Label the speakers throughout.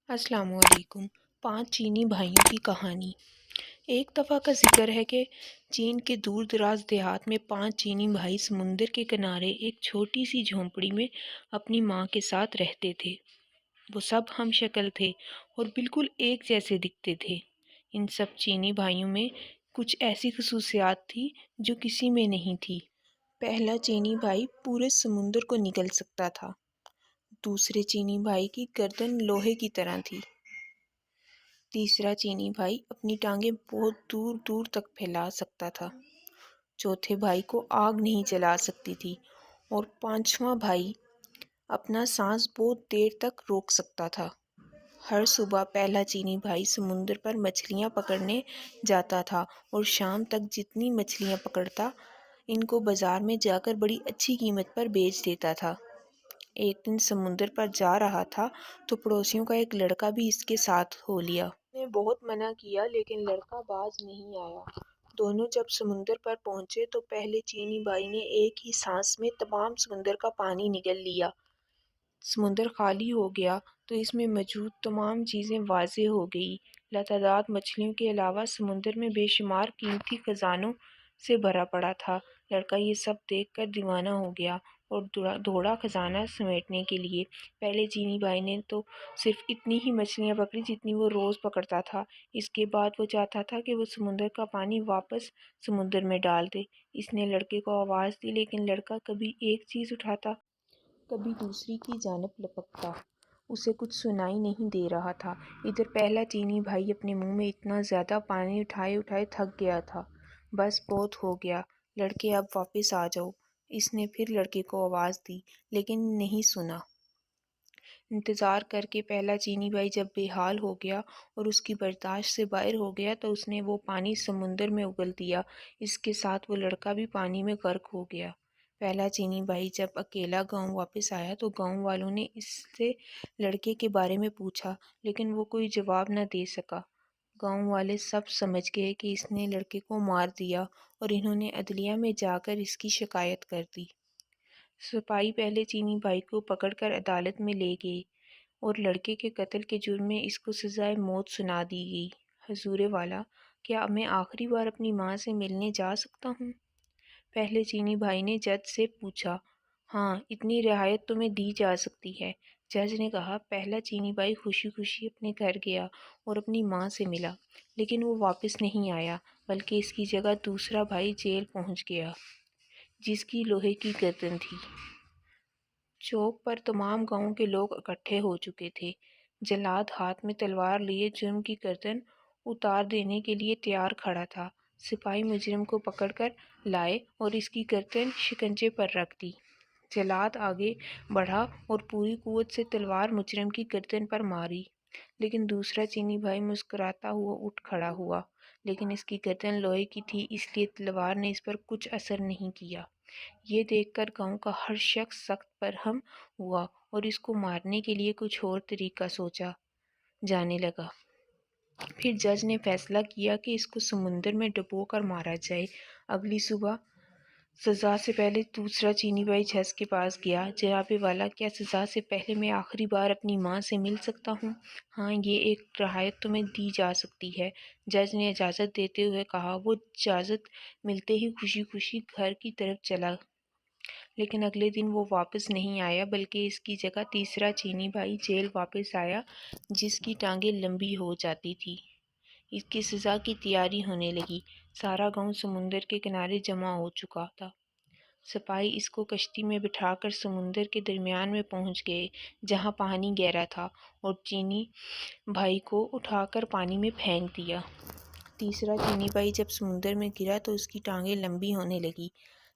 Speaker 1: السلام علیکم۔ 5 چینی بھائیوں کی کہانی۔ ایک دفعہ کا ذکر ہے کہ چین کے دور دراز دیہات میں 5 چینی بھائی سمندر کے کنارے ایک چھوٹی سی جھونپڑی میں اپنی ماں کے ساتھ رہتے تھے۔ وہ سب ہم شکل تھے اور بالکل ایک جیسے دکھتے تھے۔ ان سب چینی بھائیوں میں کچھ ایسی خصوصیات تھی جو کسی میں نہیں تھی۔ پہلا چینی بھائی پورے سمندر کو نگل سکتا تھا۔ دوسرے چینی بھائی کی گردن لوہے کی طرح تھی۔ تیسرا چینی بھائی اپنی ٹانگیں بہت دور دور تک پھیلا سکتا تھا۔ چوتھے بھائی کو آگ نہیں جلا سکتی تھی اور پانچواں بھائی اپنا سانس بہت دیر تک روک سکتا تھا۔ ہر صبح پہلا چینی بھائی سمندر پر مچھلیاں پکڑنے جاتا تھا اور شام تک جتنی مچھلیاں پکڑتا ان کو بازار میں جا کر بڑی اچھی قیمت پر بیچ دیتا تھا۔ ایک دن سمندر پر جا رہا تھا تو پڑوسیوں کا ایک لڑکا بھی اس کے ساتھ ہو لیا۔ اس نے بہت منع کیا لیکن لڑکا باز نہیں آیا۔ دونوں جب سمندر پر پہنچے تو پہلے چینی بھائی نے ایک ہی سانس میں تمام سمندر کا پانی نگل لیا۔ سمندر خالی ہو گیا تو اس میں موجود تمام چیزیں واضح ہو گئی۔ لاتعداد مچھلیوں کے علاوہ سمندر میں بے شمار قیمتی خزانوں سے بھرا پڑا تھا۔ لڑکا یہ سب دیکھ کر دیوانہ ہو گیا اور دوڑا خزانہ سمیٹنے کے لیے۔ پہلے چینی بھائی نے تو صرف اتنی ہی مچھلیاں پکڑی جتنی وہ روز پکڑتا تھا۔ اس کے بعد وہ چاہتا تھا کہ وہ سمندر کا پانی واپس سمندر میں ڈال دے۔ اس نے لڑکے کو آواز دی لیکن لڑکا کبھی ایک چیز اٹھاتا کبھی دوسری کی جانب لپکتا۔ اسے کچھ سنائی نہیں دے رہا تھا۔ ادھر پہلا چینی بھائی اپنے منہ میں اتنا زیادہ پانی اٹھائے اٹھائے تھک گیا تھا۔ بس بہت ہو گیا، لڑکے اب واپس آ جاؤ۔ اس نے پھر لڑکے کو آواز دی لیکن نہیں سنا۔ انتظار کر کے پہلا چینی بھائی جب بے حال ہو گیا اور اس کی برداشت سے باہر ہو گیا تو اس نے وہ پانی سمندر میں اگل دیا۔ اس کے ساتھ وہ لڑکا بھی پانی میں غرق ہو گیا۔ پہلا چینی بھائی جب اکیلا گاؤں واپس آیا تو گاؤں والوں نے اس سے لڑکے کے بارے میں پوچھا لیکن وہ کوئی جواب نہ دے سکا۔ گاؤں والے سب سمجھ گئے کہ اس نے لڑکے کو مار دیا اور انہوں نے عدلیہ میں جا کر اس کی شکایت کر دی۔ سپاہی پہلے چینی بھائی کو پکڑ کر عدالت میں لے گئے اور لڑکے کے قتل کے جرم میں اس کو سزائے موت سنا دی گئی۔ حضور والا، کیا میں آخری بار اپنی ماں سے ملنے جا سکتا ہوں؟ پہلے چینی بھائی نے جج سے پوچھا۔ ہاں، اتنی رعایت تمہیں دی جا سکتی ہے، جج نے کہا۔ پہلا چینی بھائی خوشی خوشی اپنے گھر گیا اور اپنی ماں سے ملا، لیکن وہ واپس نہیں آیا بلکہ اس کی جگہ دوسرا بھائی جیل پہنچ گیا جس کی لوہے کی گردن تھی۔ چوک پر تمام گاؤں کے لوگ اکٹھے ہو چکے تھے۔ جلاد ہاتھ میں تلوار لیے جرم کی گردن اتار دینے کے لیے تیار کھڑا تھا۔ سپاہی مجرم کو پکڑ کر لائے اور اس کی گردن شکنجے پر رکھ دی۔ جلاد آگے بڑھا اور پوری قوت سے تلوار مجرم کی گردن پر ماری، لیکن دوسرا چینی بھائی مسکراتا ہوا اٹھ کھڑا ہوا، لیکن اس کی گردن لوہے کی تھی اس لیے تلوار نے اس پر کچھ اثر نہیں کیا۔ یہ دیکھ کر گاؤں کا ہر شخص سخت برہم ہوا اور اس کو مارنے کے لیے کچھ اور طریقہ سوچا جانے لگا۔ پھر جج نے فیصلہ کیا کہ اس کو سمندر میں ڈبو کر مارا جائے۔ اگلی صبح سزا سے پہلے دوسرا چینی بھائی جج کے پاس گیا۔ جناب والا، کیا سزا سے پہلے میں آخری بار اپنی ماں سے مل سکتا ہوں؟ ہاں، یہ ایک رعایت تمہیں دی جا سکتی ہے، جج نے اجازت دیتے ہوئے کہا۔ وہ اجازت ملتے ہی خوشی خوشی گھر کی طرف چلا، لیکن اگلے دن وہ واپس نہیں آیا بلکہ اس کی جگہ تیسرا چینی بھائی جیل واپس آیا جس کی ٹانگیں لمبی ہو جاتی تھی۔ اس کی سزا کی تیاری ہونے لگی۔ سارا گاؤں سمندر کے کنارے جمع ہو چکا تھا۔ سپاہی اس کو کشتی میں بٹھا کر سمندر کے درمیان میں پہنچ گئے جہاں پانی گہرا تھا اور چینی بھائی کو اٹھا کر پانی میں پھینک دیا۔ تیسرا چینی بھائی جب سمندر میں گرا تو اس کی ٹانگیں لمبی ہونے لگی،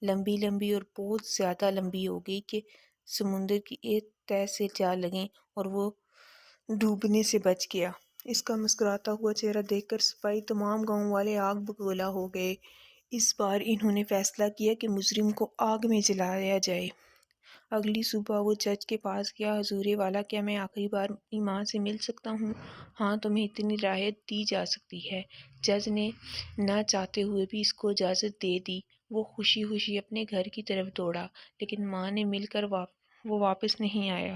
Speaker 1: لمبی لمبی اور بہت زیادہ لمبی ہو گئی کہ سمندر کی ایک تہہ سے جا لگیں اور وہ ڈوبنے سے بچ گیا۔ اس کا مسکراتا ہوا چہرہ دیکھ کر سپاہی تمام گاؤں والے آگ بگولا ہو گئے۔ اس بار انہوں نے فیصلہ کیا کہ مجرم کو آگ میں جلایا جائے۔ اگلی صبح وہ جج کے پاس گیا۔ حضور والا، کیا میں آخری بار اپنی ماں سے مل سکتا ہوں؟ ہاں، تمہیں اتنی رعایت دی جا سکتی ہے، جج نے نہ چاہتے ہوئے بھی اس کو اجازت دے دی۔ وہ خوشی خوشی اپنے گھر کی طرف دوڑا، لیکن ماں نے مل کر وہ واپس نہیں آیا۔